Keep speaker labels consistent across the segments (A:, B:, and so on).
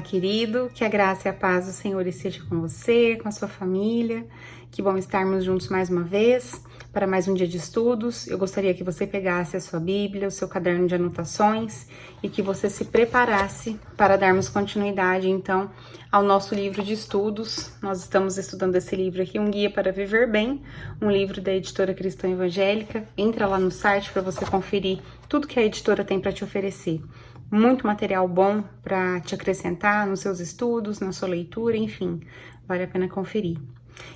A: querido, que a graça e a paz do Senhor esteja com você, com a sua família. Que bom estarmos juntos mais uma vez para mais um dia de estudos. Eu gostaria que você pegasse a sua Bíblia, o seu caderno de anotações e que você se preparasse para darmos continuidade, então, ao nosso livro de estudos. Nós estamos estudando esse livro aqui, Um Guia para Viver Bem, um livro da editora Cristã Evangélica. Entra lá no site para você conferir tudo que a editora tem para te oferecer. Muito material bom para te acrescentar nos seus estudos, na sua leitura, enfim, vale a pena conferir.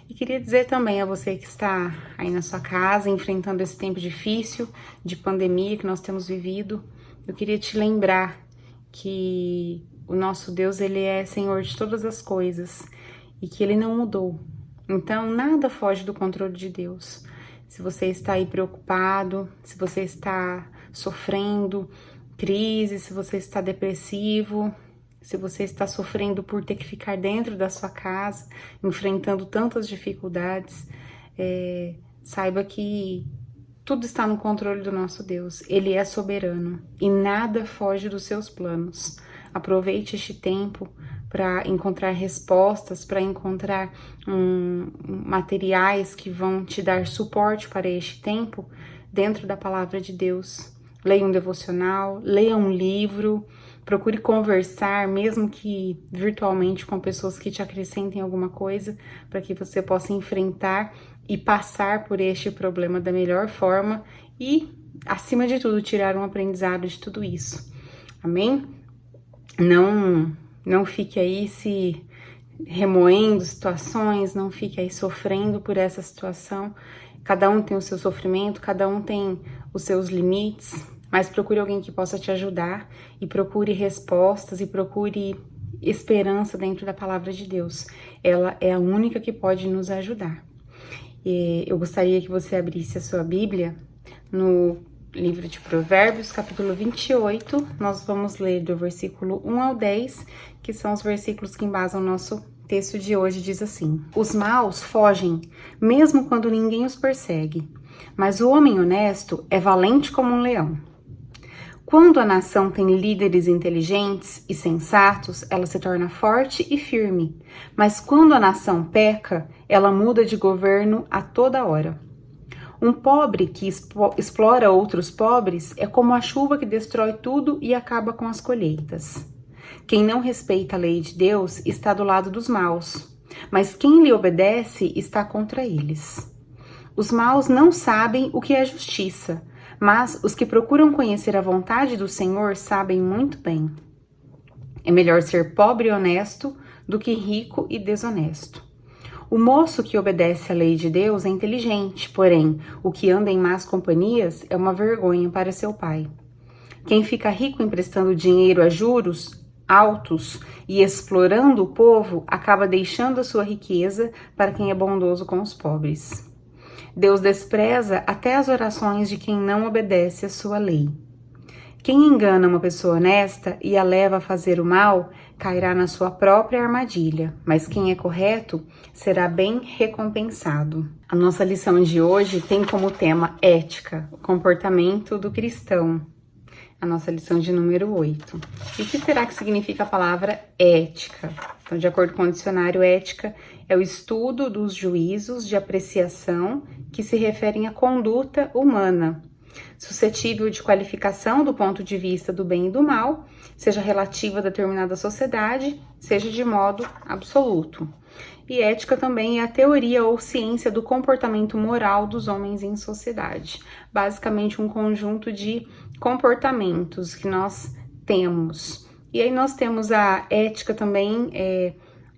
A: E queria dizer também a você que está aí na sua casa, enfrentando esse tempo difícil de pandemia que nós temos vivido, eu queria te lembrar que o nosso Deus, Ele é Senhor de todas as coisas e que Ele não mudou. Então, nada foge do controle de Deus. Se você está aí preocupado, se você está sofrendo crise, se você está depressivo, se você está sofrendo por ter que ficar dentro da sua casa, enfrentando tantas dificuldades, saiba que tudo está no controle do nosso Deus. Ele é soberano e nada foge dos seus planos. Aproveite este tempo para encontrar respostas, para encontrar materiais que vão te dar suporte para este tempo dentro da palavra de Deus. Leia um devocional, leia um livro, procure conversar, mesmo que virtualmente, com pessoas que te acrescentem alguma coisa, para que você possa enfrentar e passar por este problema da melhor forma e, acima de tudo, tirar um aprendizado de tudo isso. Amém? Não fique aí se remoendo situações, não fique aí sofrendo por essa situação. Cada um tem o seu sofrimento, cada um tem os seus limites, mas procure alguém que possa te ajudar e procure respostas e procure esperança dentro da palavra de Deus. Ela é a única que pode nos ajudar. Eu gostaria que você abrisse a sua Bíblia no livro de Provérbios, capítulo 28. Nós vamos ler do versículo 1 ao 10, que são os versículos que embasam o nosso texto de hoje. Diz assim: Os maus fogem, mesmo quando ninguém os persegue, mas o homem honesto é valente como um leão. Quando a nação tem líderes inteligentes e sensatos, ela se torna forte e firme, mas quando a nação peca, ela muda de governo a toda hora. Um pobre que explora outros pobres é como a chuva que destrói tudo e acaba com as colheitas. Quem não respeita a lei de Deus está do lado dos maus, mas quem lhe obedece está contra eles. Os maus não sabem o que é justiça, mas os que procuram conhecer a vontade do Senhor sabem muito bem. É melhor ser pobre e honesto do que rico e desonesto. O moço que obedece à lei de Deus é inteligente, porém, o que anda em más companhias é uma vergonha para seu pai. Quem fica rico emprestando dinheiro a juros altos e explorando o povo acaba deixando a sua riqueza para quem é bondoso com os pobres. Deus despreza até as orações de quem não obedece à sua lei. Quem engana uma pessoa honesta e a leva a fazer o mal, cairá na sua própria armadilha, mas quem é correto será bem recompensado. A nossa lição de hoje tem como tema ética, o comportamento do cristão. A nossa lição de número 8. E o que será que significa a palavra ética? Então, de acordo com o dicionário, ética é o estudo dos juízos de apreciação que se referem à conduta humana, suscetível de qualificação do ponto de vista do bem e do mal, seja relativa a determinada sociedade, seja de modo absoluto. E ética também é a teoria ou ciência do comportamento moral dos homens em sociedade. Basicamente, um conjunto de comportamentos que nós temos. E aí nós temos a ética também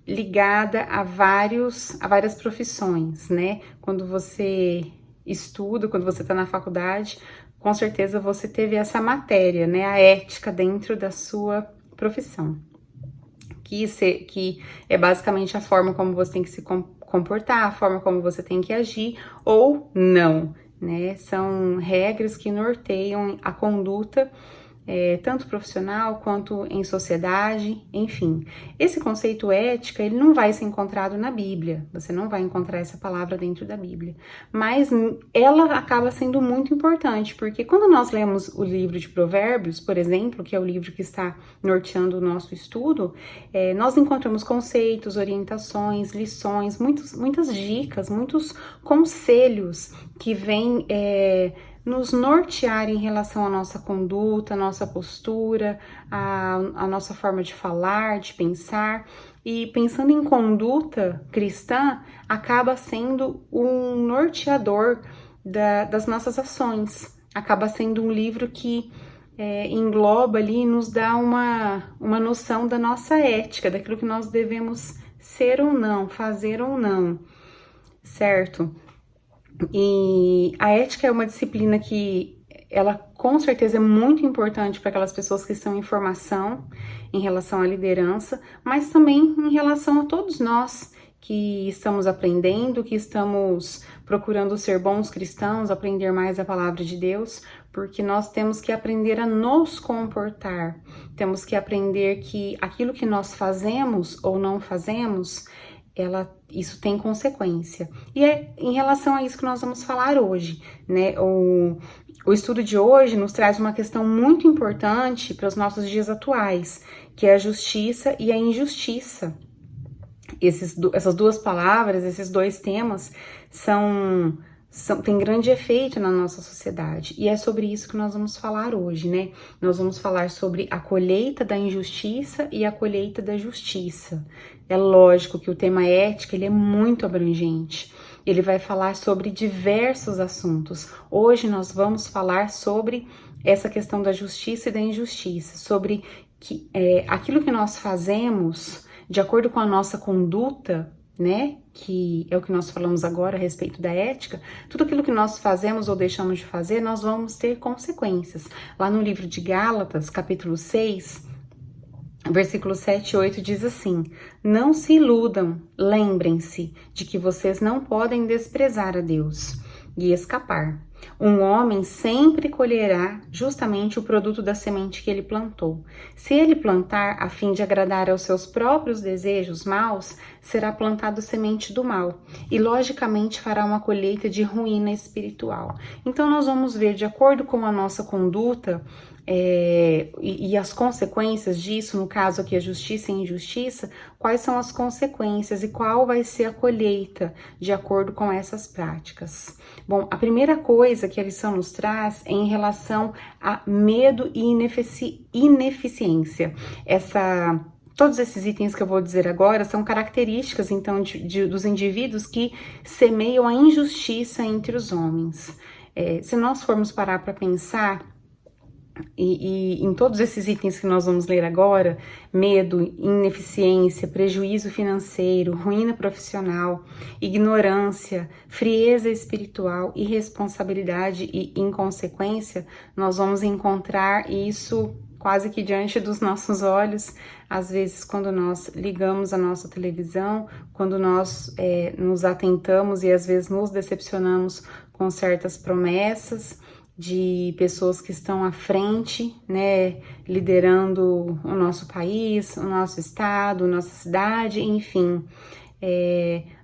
A: ligada a várias profissões, né? Quando você estuda, quando você está na faculdade, com certeza você teve essa matéria, né? A ética dentro da sua profissão. Que é basicamente a forma como você tem que se comportar, a forma como você tem que agir ou não, né? São regras que norteiam a conduta tanto profissional quanto em sociedade, enfim. Esse conceito ética, ele não vai ser encontrado na Bíblia, você não vai encontrar essa palavra dentro da Bíblia, mas ela acaba sendo muito importante, porque quando nós lemos o livro de Provérbios, por exemplo, que é o livro que está norteando o nosso estudo, nós encontramos conceitos, orientações, lições, muitas dicas, muitos conselhos que vêm nos nortear em relação à nossa conduta, à nossa postura, à nossa forma de falar, de pensar. E pensando em conduta cristã, acaba sendo um norteador das nossas ações. Acaba sendo um livro que engloba ali, nos dá uma noção da nossa ética, daquilo que nós devemos ser ou não, fazer ou não, certo? E a ética é uma disciplina que ela com certeza é muito importante para aquelas pessoas que estão em formação em relação à liderança, mas também em relação a todos nós que estamos aprendendo, que estamos procurando ser bons cristãos, aprender mais a palavra de Deus, porque nós temos que aprender a nos comportar, temos que aprender que aquilo que nós fazemos ou não fazemos, isso tem consequência. E é em relação a isso que nós vamos falar hoje, né? O estudo de hoje nos traz uma questão muito importante para os nossos dias atuais, que é a justiça e a injustiça. Essas duas palavras, esses dois temas, têm grande efeito na nossa sociedade. E é sobre isso que nós vamos falar hoje, né? Nós vamos falar sobre a colheita da injustiça e a colheita da justiça. É lógico que o tema ética, ele é muito abrangente. Ele vai falar sobre diversos assuntos. Hoje nós vamos falar sobre essa questão da justiça e da injustiça, sobre aquilo que nós fazemos de acordo com a nossa conduta, né, que é o que nós falamos agora a respeito da ética, tudo aquilo que nós fazemos ou deixamos de fazer, nós vamos ter consequências. Lá no livro de Gálatas, capítulo 6, versículos 7 e 8 diz assim: não se iludam, lembrem-se de que vocês não podem desprezar a Deus e escapar. Um homem sempre colherá justamente o produto da semente que ele plantou. Se ele plantar a fim de agradar aos seus próprios desejos maus, será plantado semente do mal e logicamente fará uma colheita de ruína espiritual. Então nós vamos ver, de acordo com a nossa conduta, e as consequências disso, no caso aqui a justiça e a injustiça, quais são as consequências e qual vai ser a colheita de acordo com essas práticas. Bom, a primeira coisa que a lição nos traz é em relação a medo e ineficiência. Todos esses itens que eu vou dizer agora são características, então, dos indivíduos que semeiam a injustiça entre os homens. Se nós formos parar para pensar, e em todos esses itens que nós vamos ler agora, medo, ineficiência, prejuízo financeiro, ruína profissional, ignorância, frieza espiritual, irresponsabilidade e inconsequência, nós vamos encontrar isso quase que diante dos nossos olhos, às vezes quando nós ligamos a nossa televisão, quando nós nos atentamos e às vezes nos decepcionamos com certas promessas de pessoas que estão à frente, né, liderando o nosso país, o nosso estado, nossa cidade, enfim.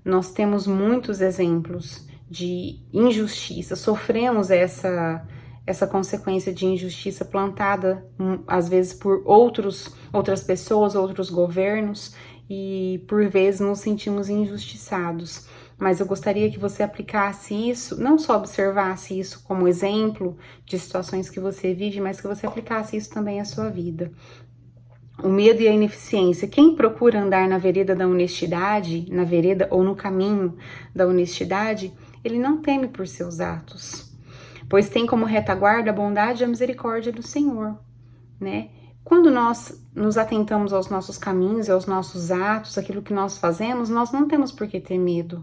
A: Nós temos muitos exemplos de injustiça, sofremos essa consequência de injustiça plantada, às vezes, por outras pessoas, outros governos, e por vezes nos sentimos injustiçados. Mas eu gostaria que você aplicasse isso, não só observasse isso como exemplo de situações que você vive, mas que você aplicasse isso também à sua vida. O medo e a ineficiência. Quem procura andar na vereda da honestidade, na vereda ou no caminho da honestidade, ele não teme por seus atos, pois tem como retaguarda a bondade e a misericórdia do Senhor, né? Quando nós nos atentamos aos nossos caminhos, aos nossos atos, aquilo que nós fazemos, nós não temos por que ter medo,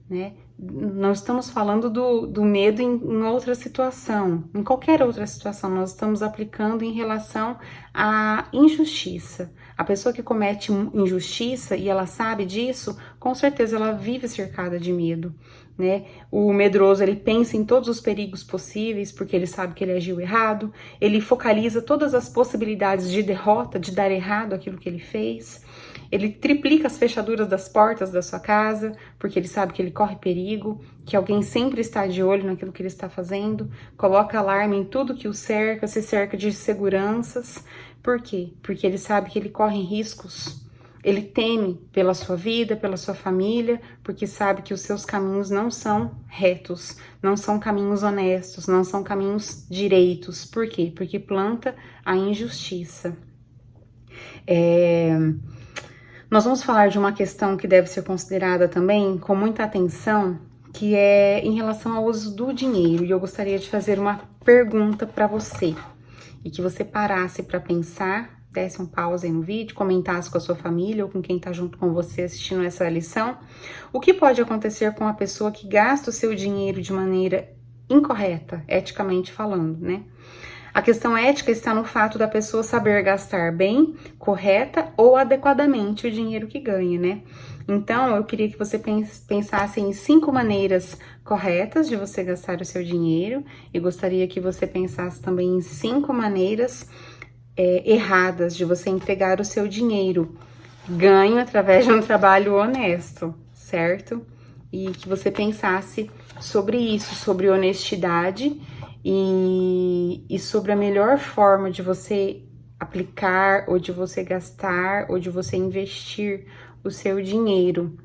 A: né? não estamos falando do medo em outra situação, em qualquer outra situação, nós estamos aplicando em relação à injustiça. A pessoa que comete injustiça e ela sabe disso, com certeza ela vive cercada de medo, né? O medroso, ele pensa em todos os perigos possíveis, porque ele sabe que ele agiu errado, ele focaliza todas as possibilidades de derrota, de dar errado aquilo que ele fez. Ele triplica as fechaduras das portas da sua casa, porque ele sabe que ele corre perigo, que alguém sempre está de olho naquilo que ele está fazendo, coloca alarme em tudo que o cerca, se cerca de seguranças. Por quê? Porque ele sabe que ele corre riscos. Ele teme pela sua vida, pela sua família, porque sabe que os seus caminhos não são retos, não são caminhos honestos, não são caminhos direitos. Por quê? Porque planta a injustiça. Nós vamos falar de uma questão que deve ser considerada também com muita atenção, que é em relação ao uso do dinheiro. E eu gostaria de fazer uma pergunta para você, e que você parasse para pensar, desse um pause aí no vídeo, comentasse com a sua família ou com quem está junto com você assistindo essa lição. O que pode acontecer com a pessoa que gasta o seu dinheiro de maneira incorreta, eticamente falando, né? A questão ética está no fato da pessoa saber gastar bem, correta ou adequadamente o dinheiro que ganha, né? Então, eu queria que você pensasse em 5 maneiras corretas de você gastar o seu dinheiro, e gostaria que você pensasse também em 5 maneiras erradas de você empregar o seu dinheiro ganho através de um trabalho honesto, certo? E que você pensasse sobre isso, sobre honestidade e sobre a melhor forma de você aplicar, ou de você gastar, ou de você investir o seu dinheiro.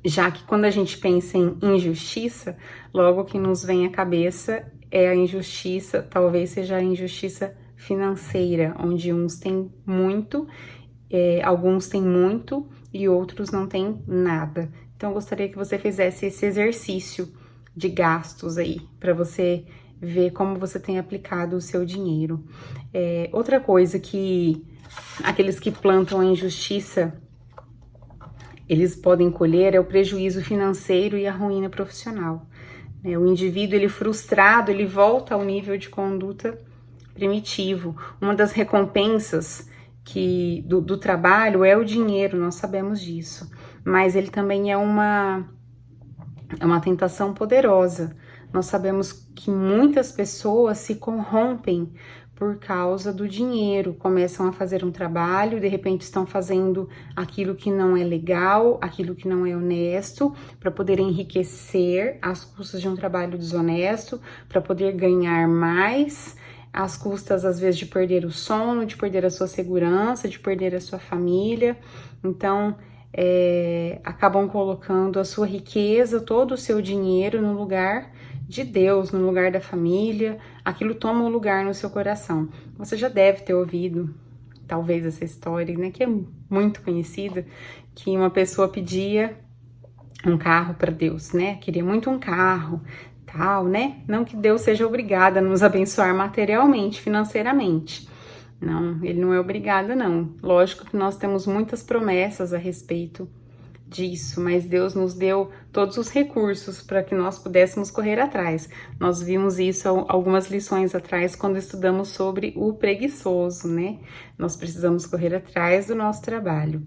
A: Já que quando a gente pensa em injustiça, logo que nos vem à cabeça é a injustiça, talvez seja a injustiça financeira, onde uns têm muito, alguns têm muito e outros não têm nada. Então, eu gostaria que você fizesse esse exercício de gastos aí, para você ver como você tem aplicado o seu dinheiro. Outra coisa que aqueles que plantam a injustiça, eles podem colher é o prejuízo financeiro e a ruína profissional. O indivíduo, ele frustrado, ele volta ao nível de conduta primitivo. Uma das recompensas do trabalho é o dinheiro, nós sabemos disso. Mas ele também é uma tentação poderosa. Nós sabemos que muitas pessoas se corrompem por causa do dinheiro, começam a fazer um trabalho, de repente estão fazendo aquilo que não é legal, aquilo que não é honesto, para poder enriquecer às custas de um trabalho desonesto, para poder ganhar mais, às custas às vezes de perder o sono, de perder a sua segurança, de perder a sua família. Então, acabam colocando a sua riqueza, todo o seu dinheiro no lugar de Deus, no lugar da família. Aquilo toma um lugar no seu coração. Você já deve ter ouvido, talvez, essa história, né, que é muito conhecida, que uma pessoa pedia um carro para Deus, né, queria muito um carro, tal, né, não que Deus seja obrigado a nos abençoar materialmente, financeiramente. Não, ele não é obrigado, não. Lógico que nós temos muitas promessas a respeito disso, mas Deus nos deu todos os recursos para que nós pudéssemos correr atrás. Nós vimos isso algumas lições atrás, quando estudamos sobre o preguiçoso, né? Nós precisamos correr atrás do nosso trabalho.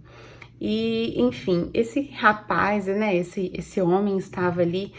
A: E, enfim, esse rapaz, né, esse homem estava ali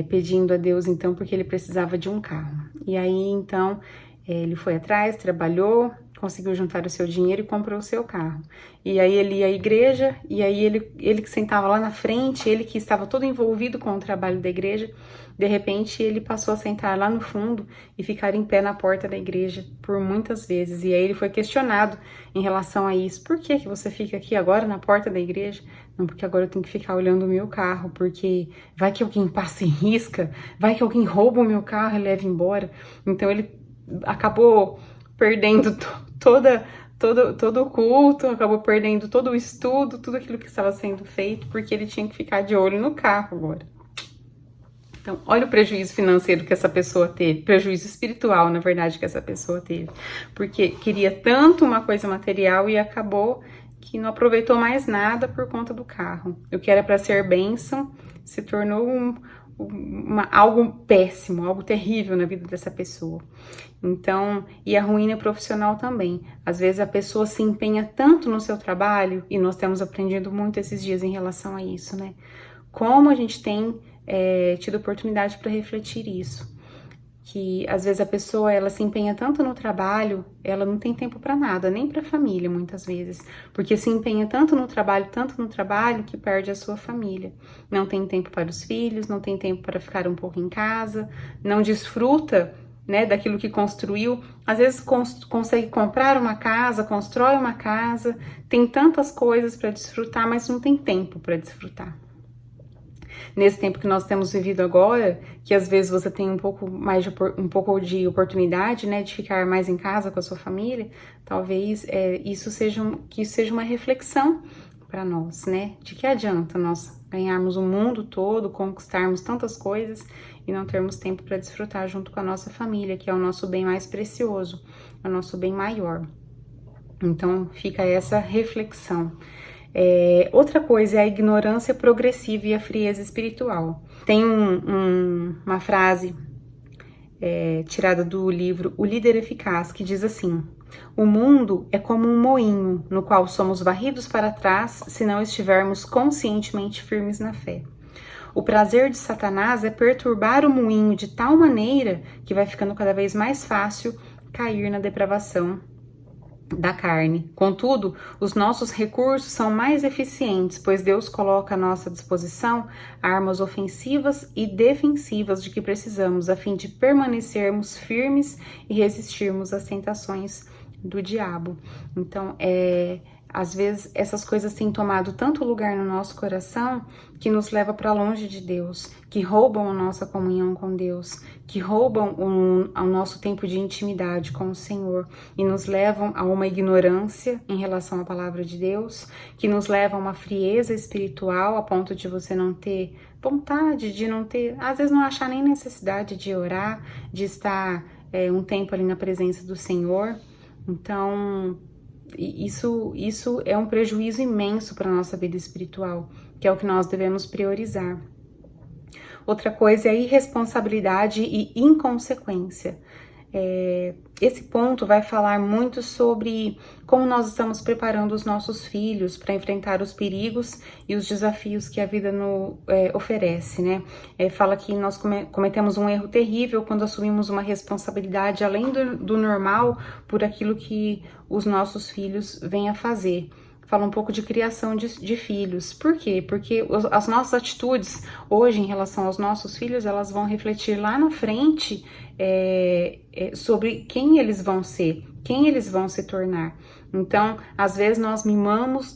A: pedindo a Deus, então, porque ele precisava de um carro. E aí, então, ele foi atrás, trabalhou, conseguiu juntar o seu dinheiro e comprou o seu carro. E aí ele ia à igreja, e aí ele que sentava lá na frente, ele que estava todo envolvido com o trabalho da igreja, de repente ele passou a sentar lá no fundo e ficar em pé na porta da igreja por muitas vezes. E aí ele foi questionado em relação a isso. Por que você fica aqui agora na porta da igreja? Não, porque agora eu tenho que ficar olhando o meu carro, porque vai que alguém passa e risca, vai que alguém rouba o meu carro e leva embora. Então ele acabou perdendo todo o culto, acabou perdendo todo o estudo, tudo aquilo que estava sendo feito, porque ele tinha que ficar de olho no carro agora. Então, olha o prejuízo financeiro que essa pessoa teve, prejuízo espiritual, na verdade, que essa pessoa teve, porque queria tanto uma coisa material e acabou que não aproveitou mais nada por conta do carro. O que era para ser bênção se tornou algo péssimo, algo terrível na vida dessa pessoa. Então, e a ruína profissional também. Às vezes a pessoa se empenha tanto no seu trabalho, e nós temos aprendido muito esses dias em relação a isso, né? Como a gente tem tido oportunidade para refletir isso. Que às vezes a pessoa ela se empenha tanto no trabalho, ela não tem tempo para nada, nem para a família muitas vezes, porque se empenha tanto no trabalho que perde a sua família. Não tem tempo para os filhos, não tem tempo para ficar um pouco em casa, não desfruta, né, daquilo que construiu. Às vezes consegue comprar uma casa, constrói uma casa, tem tantas coisas para desfrutar, mas não tem tempo para desfrutar. Nesse tempo que nós temos vivido agora, que às vezes você tem um pouco de oportunidade, né, de ficar mais em casa com a sua família, talvez isso seja uma reflexão para nós, né? De que adianta nós ganharmos o mundo todo, conquistarmos tantas coisas e não termos tempo para desfrutar junto com a nossa família, que é o nosso bem mais precioso, é o nosso bem maior. Então fica essa reflexão. Outra coisa é a ignorância progressiva e a frieza espiritual. Tem uma frase tirada do livro O Líder Eficaz, que diz assim: o mundo é como um moinho no qual somos varridos para trás se não estivermos conscientemente firmes na fé. O prazer de Satanás é perturbar o moinho de tal maneira que vai ficando cada vez mais fácil cair na depravação da carne. Contudo, os nossos recursos são mais eficientes, pois Deus coloca à nossa disposição armas ofensivas e defensivas de que precisamos, a fim de permanecermos firmes e resistirmos às tentações do diabo. Então, às vezes essas coisas têm tomado tanto lugar no nosso coração que nos leva para longe de Deus, que roubam a nossa comunhão com Deus, que roubam o nosso tempo de intimidade com o Senhor e nos levam a uma ignorância em relação à palavra de Deus, que nos levam a uma frieza espiritual a ponto de você não ter vontade, de não ter, às vezes não achar nem necessidade de orar, de estar um tempo ali na presença do Senhor. Então, isso é um prejuízo imenso para a nossa vida espiritual, que é o que nós devemos priorizar. Outra coisa é a irresponsabilidade e inconsequência. Esse ponto vai falar muito sobre como nós estamos preparando os nossos filhos para enfrentar os perigos e os desafios que a vida oferece, né? Fala que nós cometemos um erro terrível quando assumimos uma responsabilidade além do normal por aquilo que os nossos filhos vêm a fazer. Fala um pouco de criação de filhos. Por quê? Porque as nossas atitudes hoje em relação aos nossos filhos, elas vão refletir lá na frente sobre quem eles vão ser, quem eles vão se tornar. Então, às vezes nós mimamos,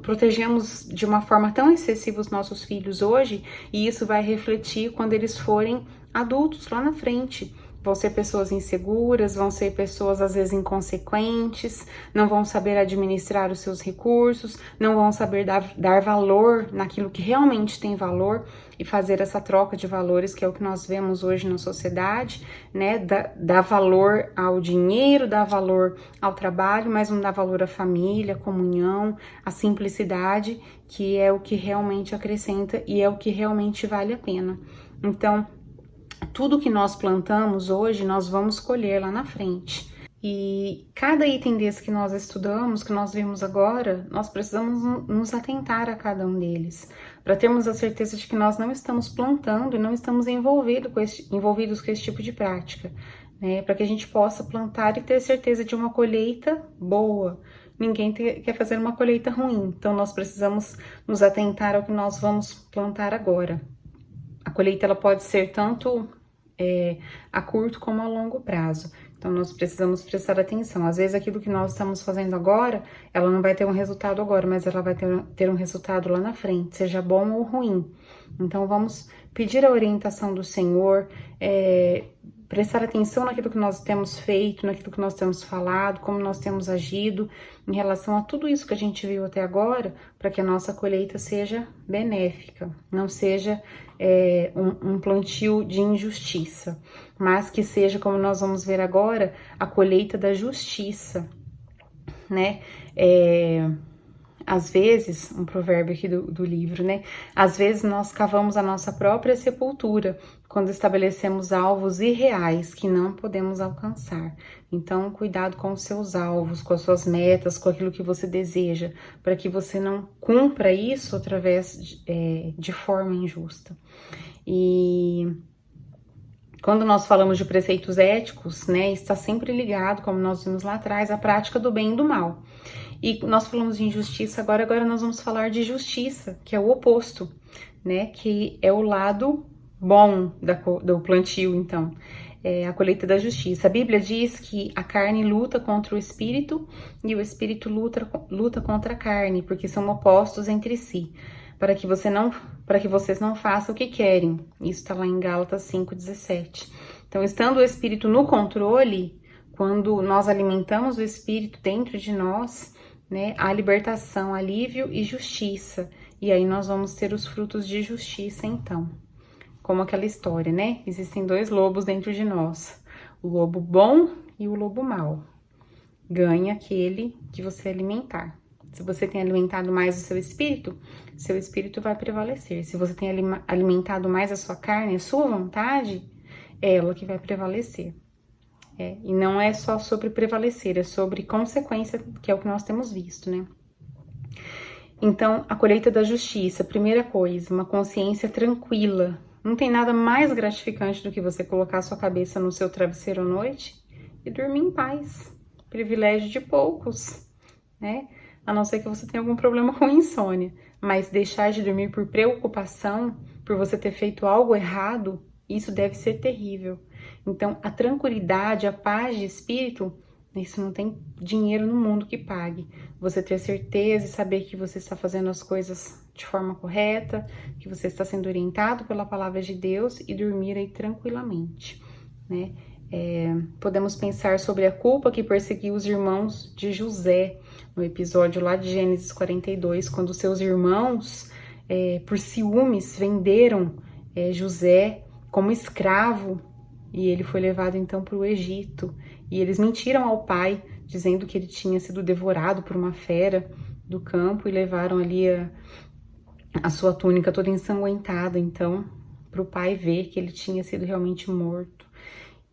A: protegemos de uma forma tão excessiva os nossos filhos hoje, e isso vai refletir quando eles forem adultos lá na frente. Vão ser pessoas inseguras, vão ser pessoas às vezes inconsequentes, não vão saber administrar os seus recursos, não vão saber dar valor naquilo que realmente tem valor e fazer essa troca de valores, que é o que nós vemos hoje na sociedade, né? Dá valor ao dinheiro, dá valor ao trabalho, mas não dá valor à família, à comunhão, à simplicidade, que é o que realmente acrescenta e é o que realmente vale a pena. Então, tudo que nós plantamos hoje, nós vamos colher lá na frente. E cada item desse que nós estudamos, que nós vimos agora, nós precisamos nos atentar a cada um deles, para termos a certeza de que nós não estamos plantando e não estamos envolvidos com esse tipo de prática, né? Para que a gente possa plantar e ter certeza de uma colheita boa. Ninguém quer fazer uma colheita ruim, então nós precisamos nos atentar ao que nós vamos plantar agora. A colheita ela pode ser tanto a curto como a longo prazo. Então, nós precisamos prestar atenção. Às vezes, aquilo que nós estamos fazendo agora, ela não vai ter um resultado agora, mas ela vai ter um resultado lá na frente, seja bom ou ruim. Então, vamos pedir a orientação do Senhor, prestar atenção naquilo que nós temos feito, naquilo que nós temos falado, como nós temos agido em relação a tudo isso que a gente viu até agora, para que a nossa colheita seja benéfica, não seja um plantio de injustiça, mas que seja, como nós vamos ver agora, a colheita da justiça, né? às vezes, um provérbio aqui do livro, né? Às vezes nós cavamos a nossa própria sepultura quando estabelecemos alvos irreais que não podemos alcançar. Então, cuidado com os seus alvos, com as suas metas, com aquilo que você deseja, para que você não cumpra isso através de forma injusta. E quando nós falamos de preceitos éticos, né, está sempre ligado, como nós vimos lá atrás, à prática do bem e do mal. E nós falamos de injustiça agora nós vamos falar de justiça, que é o oposto, né, que é o lado bom do plantio, então, é a colheita da justiça. A Bíblia diz que a carne luta contra o espírito e o espírito luta contra a carne, porque são opostos entre si, para que vocês não façam o que querem. Isso está lá em Gálatas 5:17. Então, estando o espírito no controle, quando nós alimentamos o espírito dentro de nós, né, há libertação, alívio e justiça. E aí nós vamos ter os frutos de justiça, então. Como aquela história, né? Existem dois lobos dentro de nós. O lobo bom e o lobo mau. Ganha aquele que você alimentar. Se você tem alimentado mais o seu espírito vai prevalecer. Se você tem alimentado mais a sua carne, a sua vontade, é ela que vai prevalecer. E não é só sobre prevalecer, é sobre consequência, que é o que nós temos visto, né? Então, a colheita da justiça, primeira coisa, uma consciência tranquila. Não tem nada mais gratificante do que você colocar a sua cabeça no seu travesseiro à noite e dormir em paz. Privilégio de poucos, né? A não ser que você tenha algum problema com insônia. Mas deixar de dormir por preocupação, por você ter feito algo errado, isso deve ser terrível. Então, a tranquilidade, a paz de espírito, isso não tem dinheiro no mundo que pague. Você ter certeza e saber que você está fazendo as coisas de forma correta, que você está sendo orientado pela palavra de Deus e dormir aí tranquilamente, né? Podemos pensar sobre a culpa que perseguiu os irmãos de José, no episódio lá de Gênesis 42, quando seus irmãos, por ciúmes, venderam José como escravo, e ele foi levado então para o Egito, e eles mentiram ao pai, dizendo que ele tinha sido devorado por uma fera do campo, e levaram ali a sua túnica toda ensanguentada, então, para o pai ver que ele tinha sido realmente morto.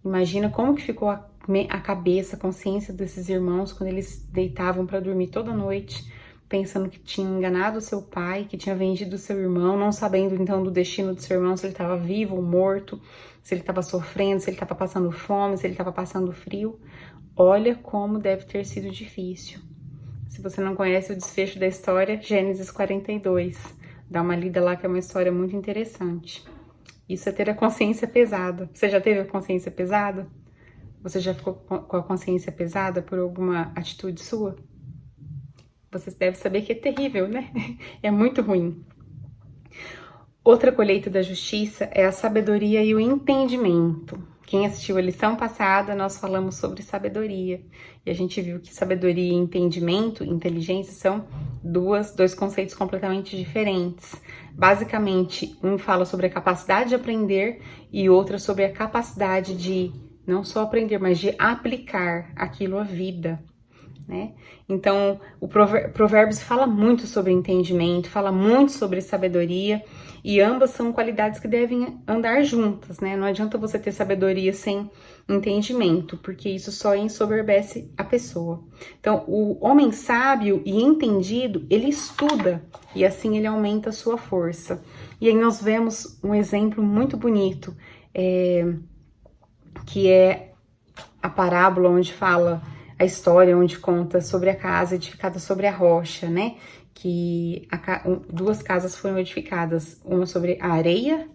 A: Imagina como que ficou a cabeça, a consciência desses irmãos quando eles deitavam para dormir toda noite, pensando que tinham enganado o seu pai, que tinha vendido o seu irmão, não sabendo então do destino do seu irmão, se ele estava vivo ou morto, se ele estava sofrendo, se ele estava passando fome, se ele estava passando frio. Olha como deve ter sido difícil. Se você não conhece o desfecho da história, Gênesis 42, dá uma lida lá que é uma história muito interessante. Isso é ter a consciência pesada. Você já teve a consciência pesada? Você já ficou com a consciência pesada por alguma atitude sua? Você deve saber que é terrível, né? É muito ruim. Outra colheita da justiça é a sabedoria e o entendimento. Quem assistiu a lição passada, nós falamos sobre sabedoria. E a gente viu que sabedoria e entendimento, inteligência, são dois conceitos completamente diferentes. Basicamente, um fala sobre a capacidade de aprender e outra sobre a capacidade de não só aprender, mas de aplicar aquilo à vida, né? Então, o Provérbios fala muito sobre entendimento, fala muito sobre sabedoria, e ambas são qualidades que devem andar juntas, né? Não adianta você ter sabedoria sem entendimento, porque isso só ensoberbece a pessoa. Então, o homem sábio e entendido, ele estuda, e assim ele aumenta a sua força. E aí nós vemos um exemplo muito bonito, que é a parábola onde fala a história, onde conta sobre a casa edificada sobre a rocha, né? Que duas casas foram edificadas, uma sobre a areia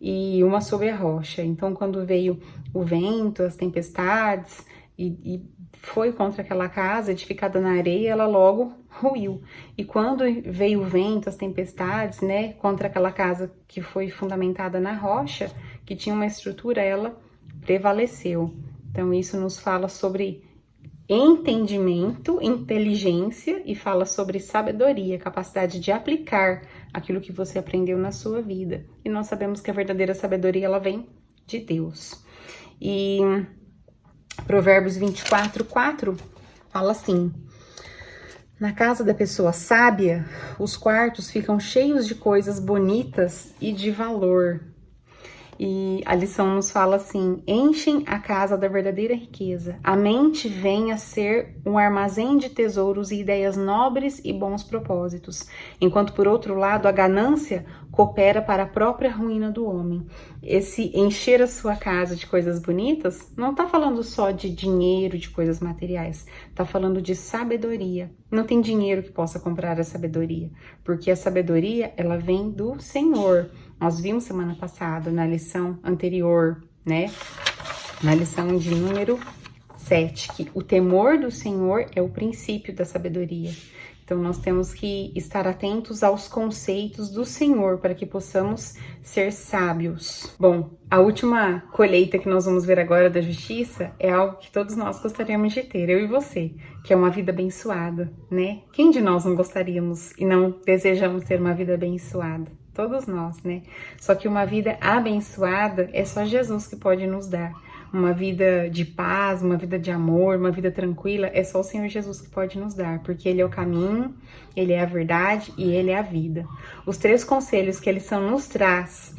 A: e uma sobre a rocha. Então, quando veio o vento, as tempestades, e foi contra aquela casa edificada na areia, ela logo ruiu. E quando veio o vento, as tempestades, né, contra aquela casa que foi fundamentada na rocha, que tinha uma estrutura, ela prevaleceu. Então, isso nos fala sobre entendimento, inteligência, e fala sobre sabedoria, capacidade de aplicar aquilo que você aprendeu na sua vida. E nós sabemos que a verdadeira sabedoria, ela vem de Deus. E Provérbios 24:4 fala assim: Na casa da pessoa sábia, os quartos ficam cheios de coisas bonitas e de valor. E a lição nos fala assim: enchem a casa da verdadeira riqueza. A mente vem a ser um armazém de tesouros e ideias nobres e bons propósitos, enquanto por outro lado a ganância coopera para a própria ruína do homem. Esse encher a sua casa de coisas bonitas não está falando só de dinheiro, de coisas materiais, está falando de sabedoria. Não tem dinheiro que possa comprar a sabedoria, porque a sabedoria ela vem do Senhor. Nós vimos semana passada, na lição anterior, né? Na lição de número 7, que o temor do Senhor é o princípio da sabedoria. Então, nós temos que estar atentos aos conceitos do Senhor para que possamos ser sábios. Bom, a última colheita que nós vamos ver agora da justiça é algo que todos nós gostaríamos de ter, eu e você, que é uma vida abençoada, né? Quem de nós não gostaríamos e não desejamos ter uma vida abençoada? Todos nós, né? Só que uma vida abençoada é só Jesus que pode nos dar. Uma vida de paz, uma vida de amor, uma vida tranquila, é só o Senhor Jesus que pode nos dar, porque Ele é o caminho, Ele é a verdade e Ele é a vida. Os 3 conselhos que a lição nos traz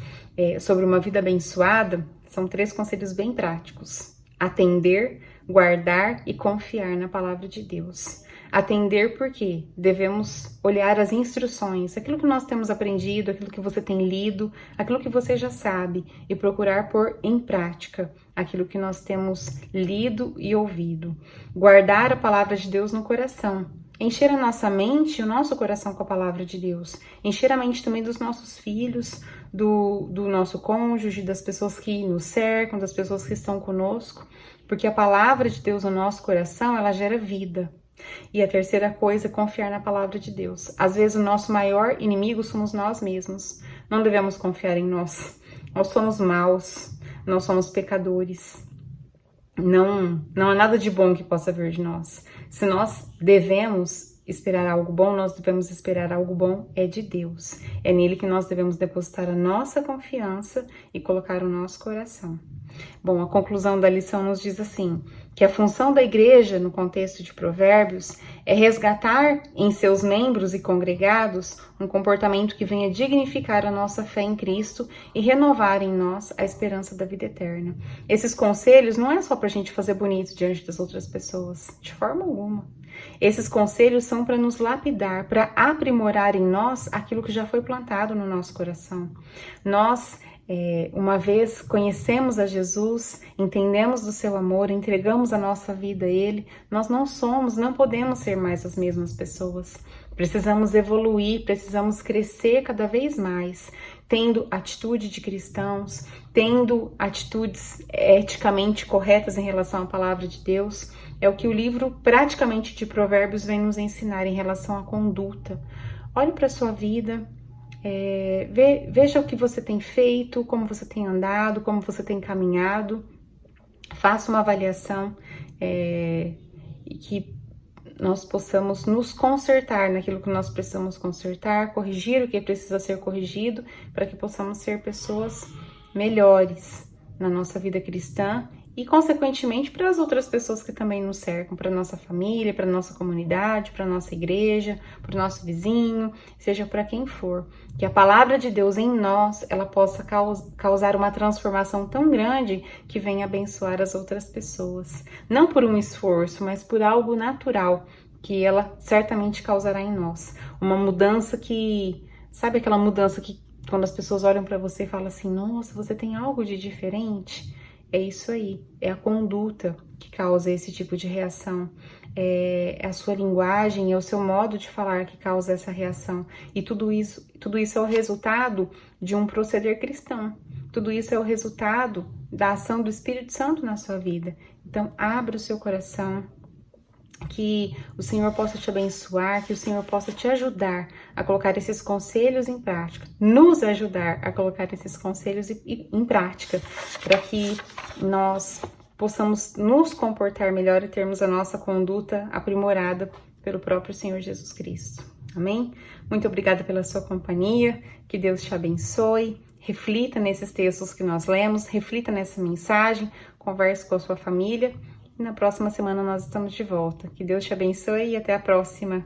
A: sobre uma vida abençoada são 3 conselhos bem práticos: atender, guardar e confiar na palavra de Deus. Atender porque devemos olhar as instruções, aquilo que nós temos aprendido, aquilo que você tem lido, aquilo que você já sabe, e procurar pôr em prática aquilo que nós temos lido e ouvido. Guardar a palavra de Deus no coração. Encher a nossa mente e o nosso coração com a palavra de Deus. Encher a mente também dos nossos filhos, do nosso cônjuge, das pessoas que nos cercam, das pessoas que estão conosco. Porque a palavra de Deus no nosso coração, ela gera vida. E a terceira coisa é confiar na palavra de Deus. Às vezes o nosso maior inimigo somos nós mesmos. Não devemos confiar em nós. Nós somos maus, nós somos pecadores. Não há nada de bom que possa vir de nós. Se nós devemos esperar algo bom, nós devemos esperar algo bom é de Deus. É nele que nós devemos depositar a nossa confiança e colocar o nosso coração. Bom, a conclusão da lição nos diz assim, que a função da igreja, no contexto de Provérbios, é resgatar em seus membros e congregados um comportamento que venha dignificar a nossa fé em Cristo e renovar em nós a esperança da vida eterna. Esses conselhos não é só para a gente fazer bonito diante das outras pessoas, de forma alguma. Esses conselhos são para nos lapidar, para aprimorar em nós aquilo que já foi plantado no nosso coração. Nós uma vez conhecemos a Jesus, entendemos do seu amor, entregamos a nossa vida a Ele, nós não podemos ser mais as mesmas pessoas. Precisamos evoluir, precisamos crescer cada vez mais, tendo atitude de cristãos, tendo atitudes eticamente corretas em relação à palavra de Deus. É o que o livro praticamente de Provérbios vem nos ensinar em relação à conduta. Olhe para a sua vida. Veja o que você tem feito, como você tem andado, como você tem caminhado. Faça uma avaliação e que nós possamos nos consertar naquilo que nós precisamos consertar, corrigir o que precisa ser corrigido, para que possamos ser pessoas melhores na nossa vida cristã e, consequentemente, para as outras pessoas que também nos cercam, para a nossa família, para a nossa comunidade, para a nossa igreja, para o nosso vizinho, seja para quem for. Que a palavra de Deus em nós, ela possa causar uma transformação tão grande que venha abençoar as outras pessoas. Não por um esforço, mas por algo natural que ela certamente causará em nós. Uma mudança que, sabe aquela mudança que quando as pessoas olham para você e falam assim, nossa, você tem algo de diferente? É isso aí, é a conduta que causa esse tipo de reação, é a sua linguagem, é o seu modo de falar que causa essa reação. E tudo isso é o resultado de um proceder cristão. Tudo isso é o resultado da ação do Espírito Santo na sua vida. Então, abra o seu coração, que o Senhor possa te abençoar, que o Senhor possa te ajudar a colocar esses conselhos em prática, nos ajudar a colocar esses conselhos em prática, para que nós possamos nos comportar melhor e termos a nossa conduta aprimorada pelo próprio Senhor Jesus Cristo. Amém? Muito obrigada pela sua companhia, que Deus te abençoe, reflita nesses textos que nós lemos, reflita nessa mensagem, converse com a sua família E na próxima semana nós estamos de volta. Que Deus te abençoe e até a próxima.